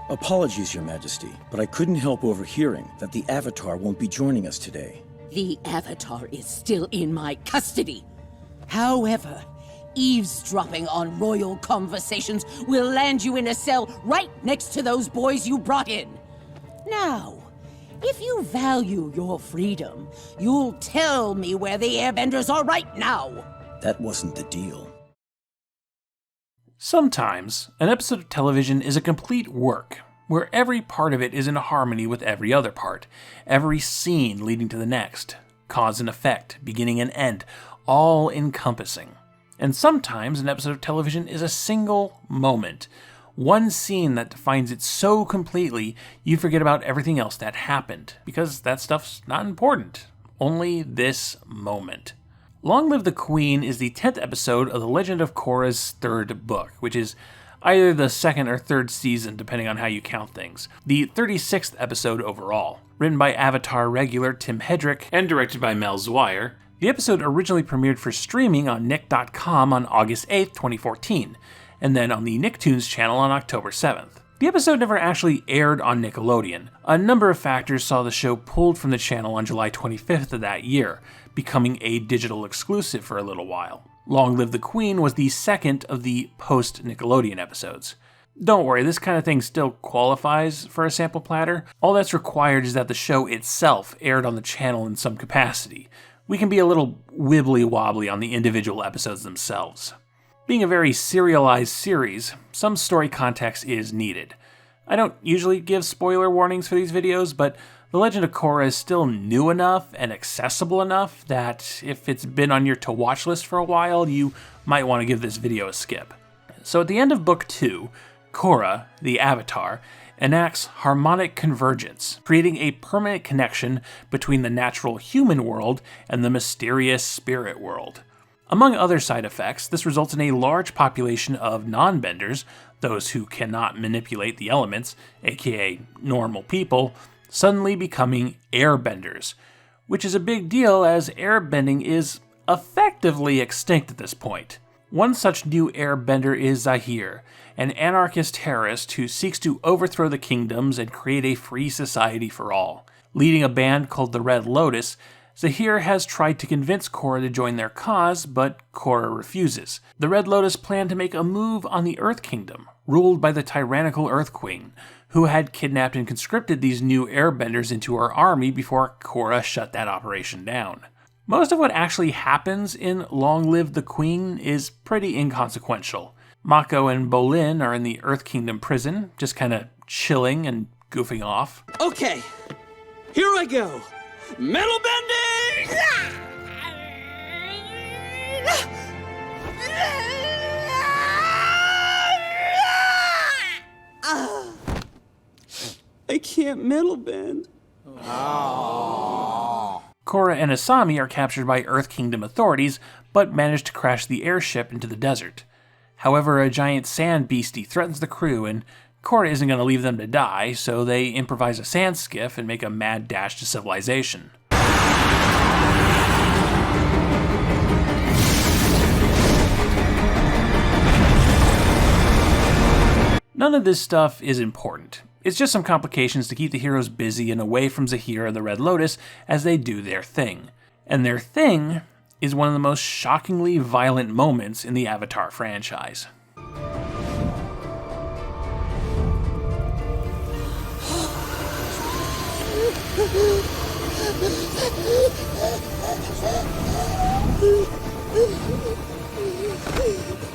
Apologies, Your Majesty, but I couldn't help overhearing that the Avatar won't be joining us today. The Avatar is still in my custody. However, eavesdropping on royal conversations will land you in a cell right next to those boys you brought in. Now, if you value your freedom, you'll tell me where the airbenders are right now. That wasn't the deal. Sometimes, an episode of television is a complete work, where every part of it is in harmony with every other part, every scene leading to the next, cause and effect, beginning and end, all encompassing. And sometimes an episode of television is a single moment, one scene that defines it so completely you forget about everything else that happened, because that stuff's not important, only this moment. Long Live the Queen is the 10th episode of The Legend of Korra's third book, which is either the second or third season depending on how you count things. The 36th episode overall. Written by Avatar regular Tim Hedrick and directed by Mel Zwire, the episode originally premiered for streaming on Nick.com on August 8th, 2014, and then on the Nicktoons channel on October 7th. The episode never actually aired on Nickelodeon. A number of factors saw the show pulled from the channel on July 25th of that year, becoming a digital exclusive for a little while. Long Live the Queen was the second of the post-Nickelodeon episodes. Don't worry, this kind of thing still qualifies for a sample platter. All that's required is that the show itself aired on the channel in some capacity. We can be a little wibbly-wobbly on the individual episodes themselves. Being a very serialized series, some story context is needed. I don't usually give spoiler warnings for these videos, but The Legend of Korra is still new enough and accessible enough that if it's been on your to-watch list for a while, you might want to give this video a skip. So at the end of Book 2, Korra, the Avatar, enacts harmonic convergence, creating a permanent connection between the natural human world and the mysterious spirit world. Among other side effects, this results in a large population of non-benders, those who cannot manipulate the elements, aka normal people, suddenly becoming airbenders, which is a big deal as airbending is effectively extinct at this point. One such new airbender is Zahir, an anarchist terrorist who seeks to overthrow the kingdoms and create a free society for all. Leading a band called the Red Lotus, Zahir has tried to convince Korra to join their cause, but Korra refuses. The Red Lotus plan to make a move on the Earth Kingdom, ruled by the tyrannical Earth Queen, who had kidnapped and conscripted these new airbenders into her army before Korra shut that operation down. Most of what actually happens in Long Live the Queen is pretty inconsequential. Mako and Bolin are in the Earth Kingdom prison, just kind of chilling and goofing off. Okay, here I go. Metal bending! I can't metal bend. Korra and Asami are captured by Earth Kingdom authorities, but manage to crash the airship into the desert. However, a giant sand beastie threatens the crew, and Korra isn't going to leave them to die, so they improvise a sand skiff and make a mad dash to civilization. None of this stuff is important. It's just some complications to keep the heroes busy and away from Zahir and the Red Lotus as they do their thing. And their thing is one of the most shockingly violent moments in the Avatar franchise.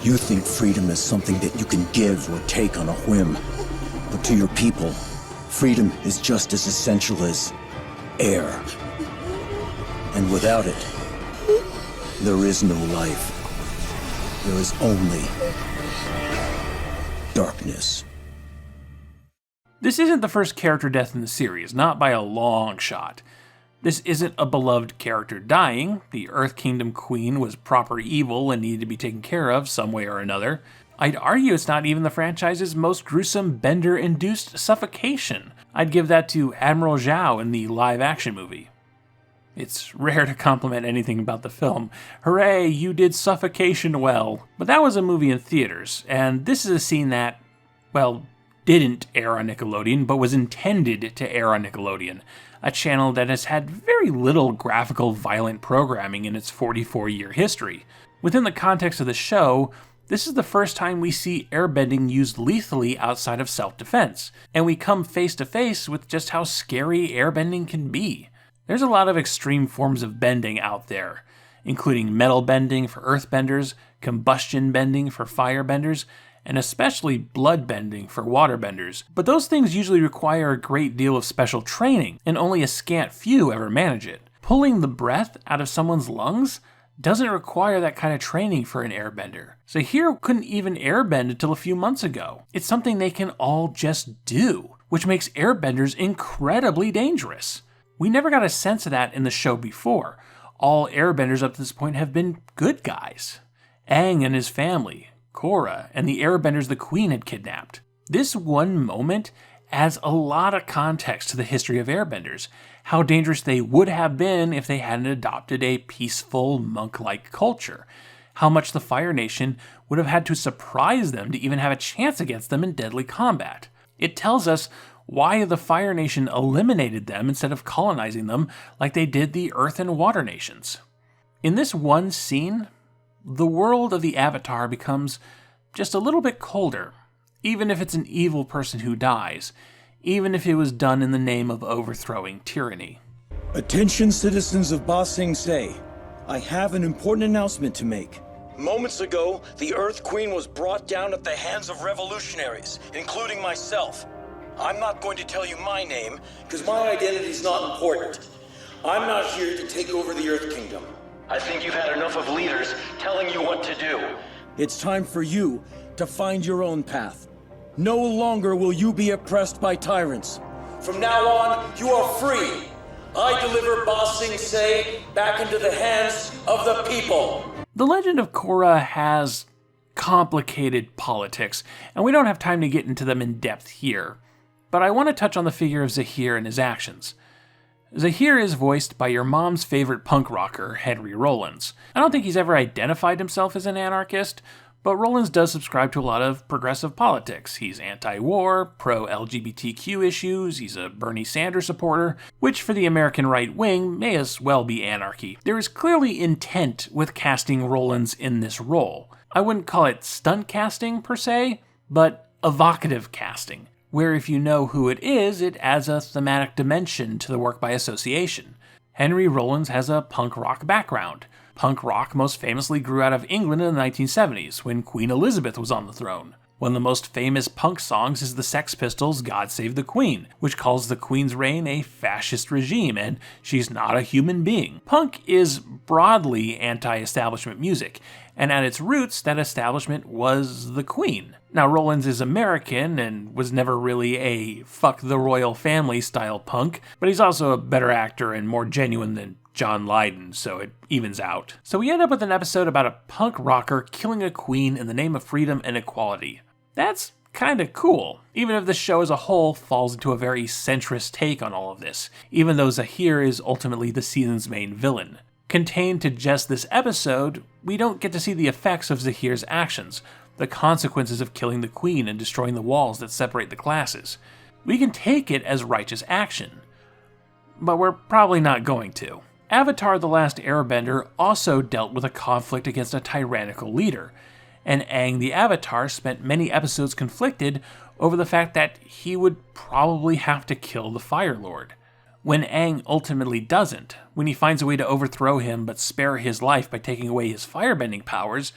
You think freedom is something that you can give or take on a whim. But to your people, freedom is just as essential as air. And without it, there is no life. There is only darkness. This isn't the first character death in the series, not by a long shot. This isn't a beloved character dying. The Earth Kingdom Queen was proper evil and needed to be taken care of some way or another. I'd argue it's not even the franchise's most gruesome bender-induced suffocation. I'd give that to Admiral Zhao in the live-action movie. It's rare to compliment anything about the film. Hooray, you did suffocation well. But that was a movie in theaters, and this is a scene that, well, didn't air on Nickelodeon, but was intended to air on Nickelodeon, a channel that has had very little graphical violent programming in its 44-year history. Within the context of the show, this is the first time we see airbending used lethally outside of self-defense, and we come face to face with just how scary airbending can be. There's a lot of extreme forms of bending out there, including metal bending for earthbenders, combustion bending for firebenders, and especially blood bending for waterbenders. But those things usually require a great deal of special training, and only a scant few ever manage it. Pulling the breath out of someone's lungs doesn't require that kind of training for an airbender. Zahir couldn't even airbend until a few months ago. It's something they can all just do, which makes airbenders incredibly dangerous. We never got a sense of that in the show before. All airbenders up to this point have been good guys. Aang and his family, Korra, and the airbenders the Queen had kidnapped. This one moment adds a lot of context to the history of airbenders, how dangerous they would have been if they hadn't adopted a peaceful, monk-like culture, how much the Fire Nation would have had to surprise them to even have a chance against them in deadly combat. It tells us why the Fire Nation eliminated them instead of colonizing them like they did the Earth and Water Nations. In this one scene, the world of the Avatar becomes just a little bit colder, even if it's an evil person who dies, even if it was done in the name of overthrowing tyranny. Attention, citizens of Ba Sing Se. I have an important announcement to make. Moments ago, the Earth Queen was brought down at the hands of revolutionaries, including myself. I'm not going to tell you my name, because my identity's not important. I'm not here to take over the Earth Kingdom. I think you've had enough of leaders telling you what to do. It's time for you to find your own path. No longer will you be oppressed by tyrants. From now on, you are free. I deliver Ba Sing Se back into the hands of the people. The Legend of Korra has complicated politics, and we don't have time to get into them in depth here. But I want to touch on the figure of Zahir and his actions. Zahir is voiced by your mom's favorite punk rocker, Henry Rollins. I don't think he's ever identified himself as an anarchist, but Rollins does subscribe to a lot of progressive politics. He's anti-war, pro-LGBTQ issues, he's a Bernie Sanders supporter, which for the American right wing may as well be anarchy. There is clearly intent with casting Rollins in this role. I wouldn't call it stunt casting per se, but evocative casting, where if you know who it is, it adds a thematic dimension to the work by association. Henry Rollins has a punk rock background. Punk rock most famously grew out of England in the 1970s, when Queen Elizabeth was on the throne. One of the most famous punk songs is the Sex Pistols' God Save the Queen, which calls the Queen's reign a fascist regime, and she's not a human being. Punk is broadly anti-establishment music, and at its roots, that establishment was the Queen. Now, Rollins is American and was never really a fuck the royal family style punk, but he's also a better actor and more genuine than John Lydon, so it evens out. So we end up with an episode about a punk rocker killing a queen in the name of freedom and equality. That's kinda cool, even if the show as a whole falls into a very centrist take on all of this, even though Zahir is ultimately the season's main villain. Contained to just this episode, we don't get to see the effects of Zahir's actions, the consequences of killing the queen and destroying the walls that separate the classes. We can take it as righteous action, but we're probably not going to. Avatar: The Last Airbender also dealt with a conflict against a tyrannical leader, and Aang the Avatar spent many episodes conflicted over the fact that he would probably have to kill the Fire Lord. When Aang ultimately doesn't, when he finds a way to overthrow him but spare his life by taking away his firebending powers,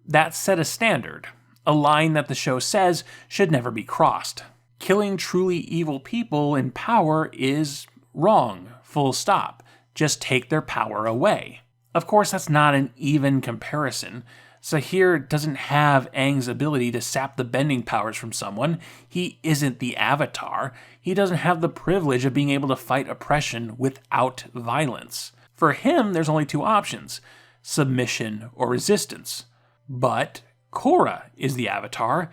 that set a standard, a line that the show says should never be crossed. Killing truly evil people in power is wrong, full stop. Just take their power away. Of course, that's not an even comparison. Zahir doesn't have Aang's ability to sap the bending powers from someone. He isn't the Avatar. He doesn't have the privilege of being able to fight oppression without violence. For him, there's only two options: submission or resistance. But Korra is the Avatar,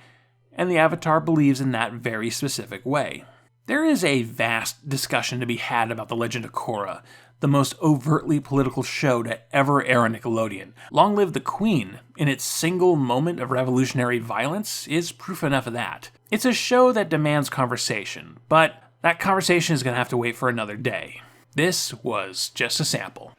and the Avatar believes in that very specific way. There is a vast discussion to be had about the Legend of Korra, the most overtly political show to ever air on Nickelodeon. Long Live the Queen, in its single moment of revolutionary violence, is proof enough of that. It's a show that demands conversation, but that conversation is going to have to wait for another day. This was just a sample.